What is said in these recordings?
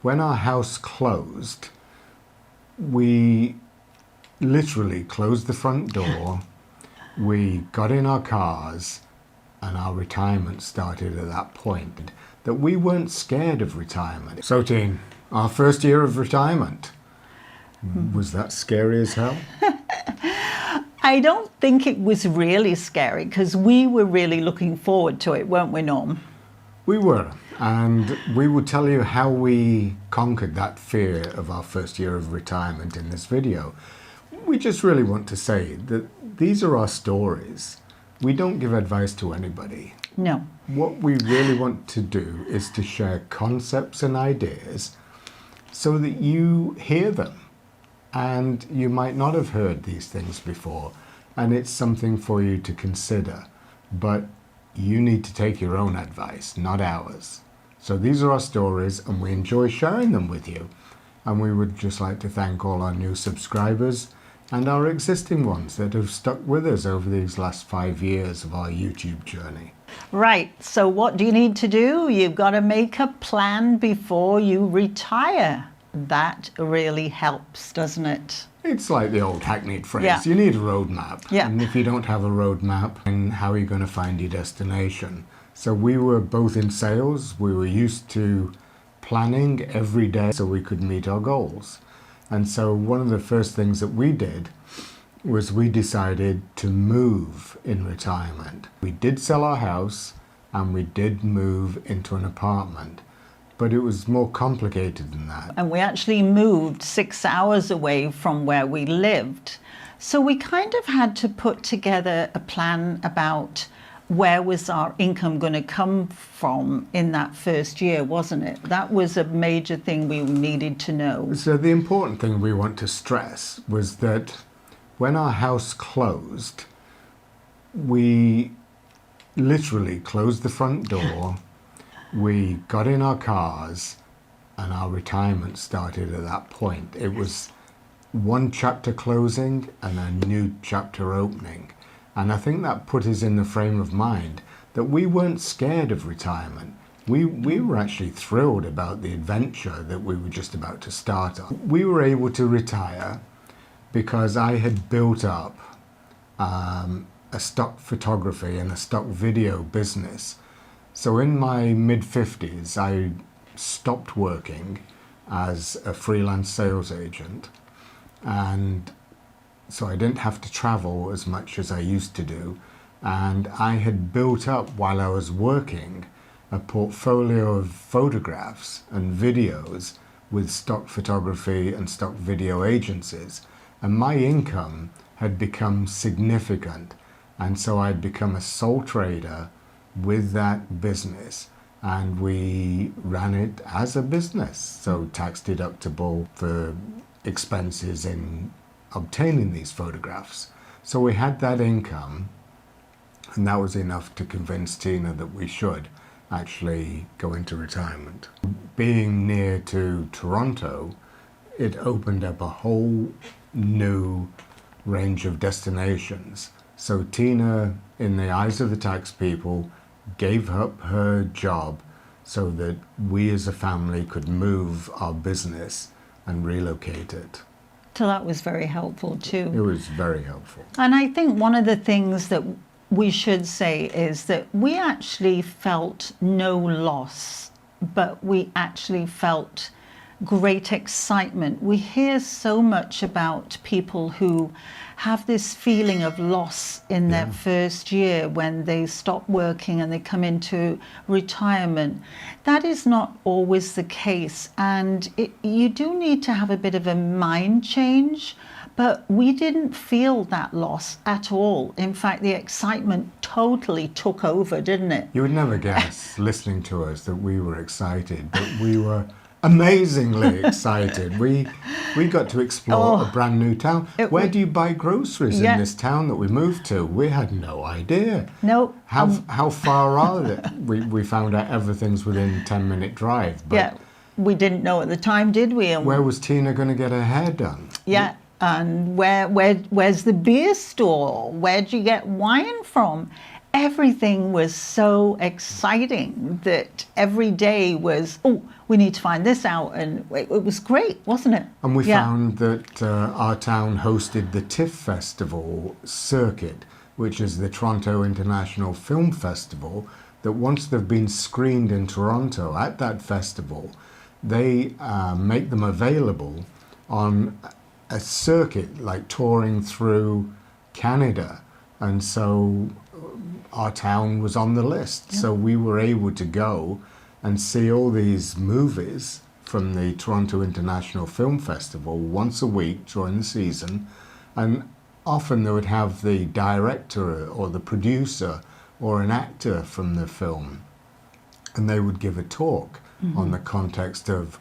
when our house closed, we literally closed the front door, we got in our cars, and our retirement started at that point. That we weren't scared of retirement. So, Teen, our first year of retirement, was that scary as hell? I don't think it was really scary because we were really looking forward to it, weren't we, Norm? We were, and we will tell you how we conquered that fear of our first year of retirement in this video. We just really want to say that these are our stories. We don't give advice to anybody. No. What we really want to do is to share concepts and ideas so that you hear them. And you might not have heard these things before, and it's something for you to consider. But you need to take your own advice, not ours. So these are our stories, and we enjoy sharing them with you. And we would just like to thank all our new subscribers and our existing ones that have stuck with us over these last 5 years of our YouTube journey. Right, so what do you need to do? You've got to make a plan before you retire. That really helps, doesn't it? It's like the old hackneyed phrase, Yeah. You need a roadmap. Yeah. And if you don't have a roadmap, then how are you going to find your destination? So we were both in sales. We were used to planning every day so we could meet our goals. And so one of the first things that we did was we decided to move in retirement. We did sell our house and we did move into an apartment, but it was more complicated than that. And we actually moved 6 hours away from where we lived. So we kind of had to put together a plan about where was our income going to come from in that first year, wasn't it? That was a major thing we needed to know. So the important thing we want to stress was that when our house closed, we literally closed the front door, we got in our cars, and our retirement started at that point. It was one chapter closing and a new chapter opening. And I think that put us in the frame of mind that we weren't scared of retirement. We were actually thrilled about the adventure that we were just about to start on. We were able to retire because I had built up a stock photography and a stock video business. So in my mid-50s, I stopped working as a freelance sales agent, and so I didn't have to travel as much as I used to do. And I had built up, while I was working, a portfolio of photographs and videos with stock photography and stock video agencies. And my income had become significant. And so I'd become a sole trader with that business. And we ran it as a business. So tax deductible for expenses in obtaining these photographs. So we had that income, and that was enough to convince Tina that we should actually go into retirement. Being near to Toronto, it opened up a whole new range of destinations. So Tina, in the eyes of the tax people, gave up her job so that we as a family could move our business and relocate it. So that was very helpful too. It was very helpful. And I think one of the things that we should say is that we actually felt no loss, but we actually felt great excitement. We hear so much about people who have this feeling of loss in their first year when they stop working and they come into retirement. That is not always the case, and you do need to have a bit of a mind change, but we didn't feel that loss at all. In fact, the excitement totally took over, didn't it? You would never guess, listening to us, that we were excited, but we were amazingly excited. We got to explore a brand new town. Where do you buy groceries in this town that we moved to? We had no idea. No. How far are they? We found out everything's within 10-minute drive. But yeah, we didn't know at the time, did we? And where was Tina going to get her hair done? Yeah, and where's the beer store? Where'd you get wine from? everything was so exciting that every day was, oh, we need to find this out. And it was great, wasn't it? And we Yeah. found that our town hosted the TIFF Festival circuit, which is the Toronto International Film Festival, that once they've been screened in Toronto at that festival, they make them available on a circuit, like touring through Canada. And so our town was on the list. Yeah. So we were able to go and see all these movies from the Toronto International Film Festival once a week during the season. And often they would have the director or the producer or an actor from the film, and they would give a talk on the context of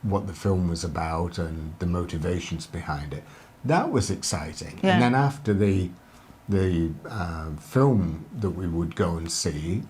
what the film was about and the motivations behind it. That was exciting. Yeah. And then after the film that we would go and see,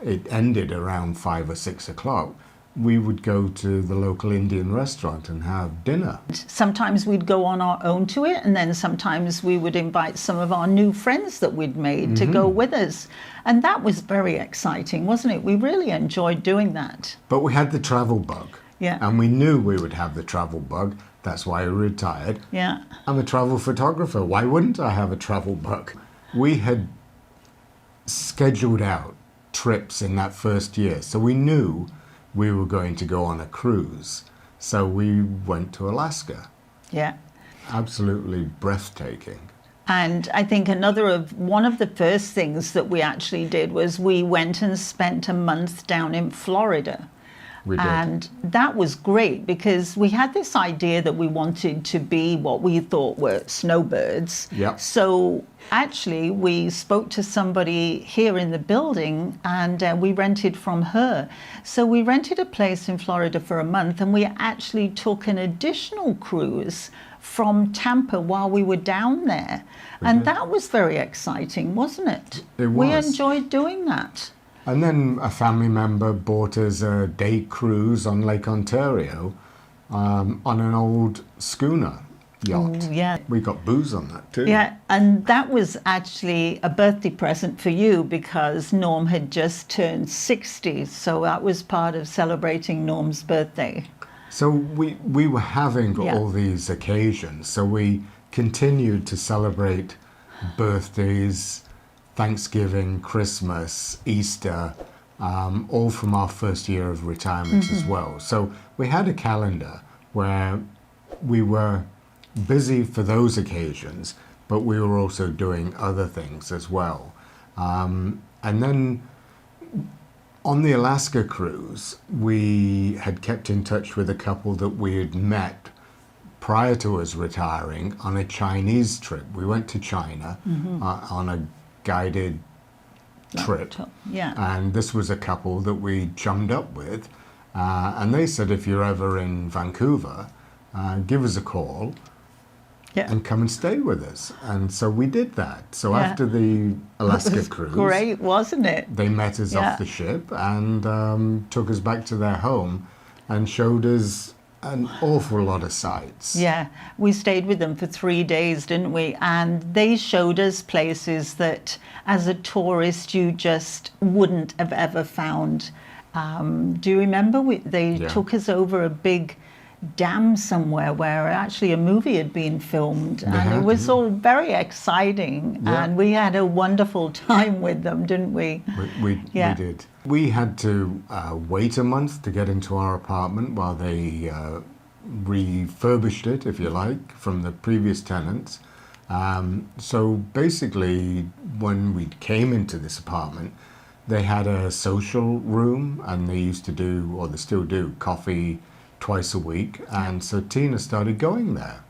it ended around 5 or 6 o'clock. We would go to the local Indian restaurant and have dinner. Sometimes we'd go on our own to it, and then sometimes we would invite some of our new friends that we'd made to go with us. And that was very exciting, wasn't it? We really enjoyed doing that. But we had the travel bug. Yeah. And we knew we would have the travel bug. That's why I retired. Yeah. I'm a travel photographer. Why wouldn't I have a travel bug? We had scheduled out trips in that first year. So we knew we were going to go on a cruise. So we went to Alaska. Yeah. Absolutely breathtaking. And I think one of the first things that we actually did was we went and spent a month down in Florida. We did. And that was great because we had this idea that we wanted to be what we thought were snowbirds. Yep. So actually we spoke to somebody here in the building, and we rented from her. So we rented a place in Florida for a month, and we actually took an additional cruise from Tampa while we were down there. And that was very exciting, wasn't it? It We was. enjoyed doing that. And then a family member bought us a day cruise on Lake Ontario on an old schooner yacht. Ooh, yeah. We got booze on that too. Yeah, and that was actually a birthday present for you because Norm had just turned 60, so that was part of celebrating Norm's birthday. So we were having Yeah. all these occasions. So we continued to celebrate birthdays, Thanksgiving, Christmas, Easter, all from our first year of retirement as well. So we had a calendar where we were busy for those occasions, but we were also doing other things as well. And then on the Alaska cruise, we had kept in touch with a couple that we had met prior to us retiring on a Chinese trip. We went to China on a guided trip. Yeah. And this was a couple that we chummed up with. And they said, if you're ever in Vancouver, give us a call Yeah. and come and stay with us. And so we did that. So Yeah. after the Alaska It was cruise, great, wasn't it? they met us Yeah. off the ship and took us back to their home and showed us an awful lot of sights. Yeah, we stayed with them for 3 days, didn't we? And they showed us places that as a tourist you just wouldn't have ever found. Do you remember? They Yeah. took us over a big dam somewhere where actually a movie had been filmed, and had, it was yeah. all very exciting. Yeah. And we had a wonderful time with them, didn't we? We Yeah. did. We had to wait a month to get into our apartment while they refurbished it, if you like, from the previous tenants. So basically, when we came into this apartment, they had a social room, and they used to do, or they still do, coffee twice a week. And so Tina started going there.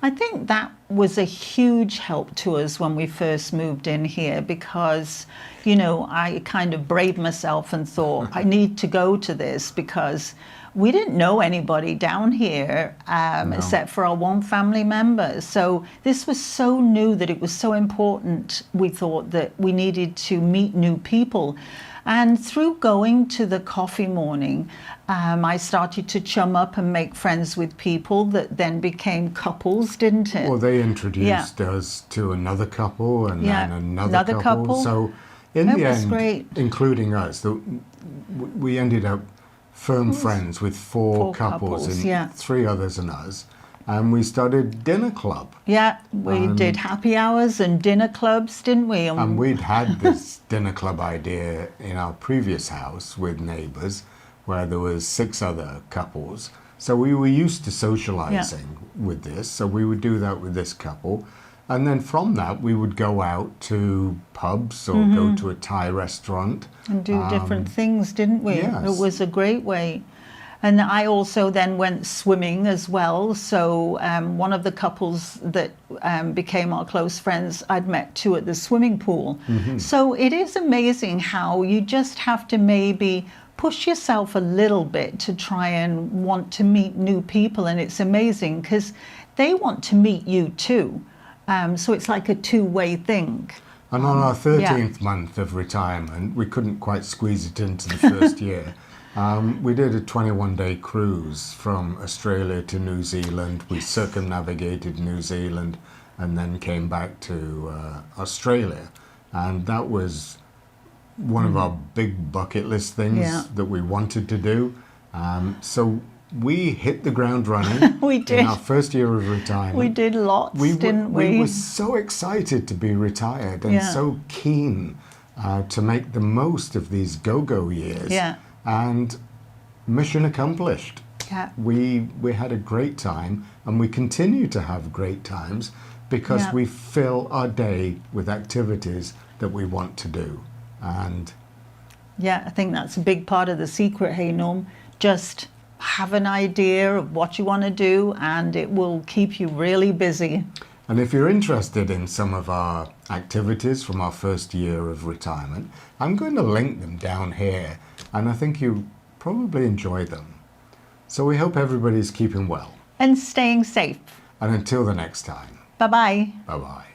I think that was a huge help to us when we first moved in here because, you know, I kind of braved myself and thought, I need to go to this because we didn't know anybody down here No. except for our one family member. So this was so new that it was so important. We thought that we needed to meet new people. And through going to the coffee morning, I started to chum up and make friends with people that then became couples, didn't it? Well, they introduced us to another couple and Yeah, then another couple. So in That the was end, great. including us, we ended up firm friends with four couples and yeah. 3 others and us. And we started dinner club. Yeah, we did happy hours and dinner clubs, didn't we? And we'd had this dinner club idea in our previous house with neighbours where there was 6 other couples. So we were used to socialising with this. So we would do that with this couple. And then from that, we would go out to pubs or go to a Thai restaurant. And do different things, didn't we? Yes. It was a great way. And I also then went swimming as well. So one of the couples that became our close friends, I'd met 2 at the swimming pool. So it is amazing how you just have to maybe push yourself a little bit to try and want to meet new people. And it's amazing because they want to meet you too. So it's like a 2-way thing. And on our 13th month of retirement, we couldn't quite squeeze it into the first year. We did a 21-day cruise from Australia to New Zealand. We circumnavigated New Zealand and then came back to Australia. And that was one of our big bucket list things that we wanted to do. So we hit the ground running. We did. In our first year of retirement. We did lots, didn't we? We were so excited to be retired and so keen to make the most of these go-go years. Yeah. And mission accomplished. Yeah. We had a great time, and we continue to have great times because we fill our day with activities that we want to do. And yeah, I think that's a big part of the secret, hey Norm. Just have an idea of what you want to do and it will keep you really busy. And if you're interested in some of our activities from our first year of retirement, I'm going to link them down here, and I think you probably enjoy them. So we hope everybody's keeping well. And staying safe. And until the next time. Bye-bye. Bye-bye.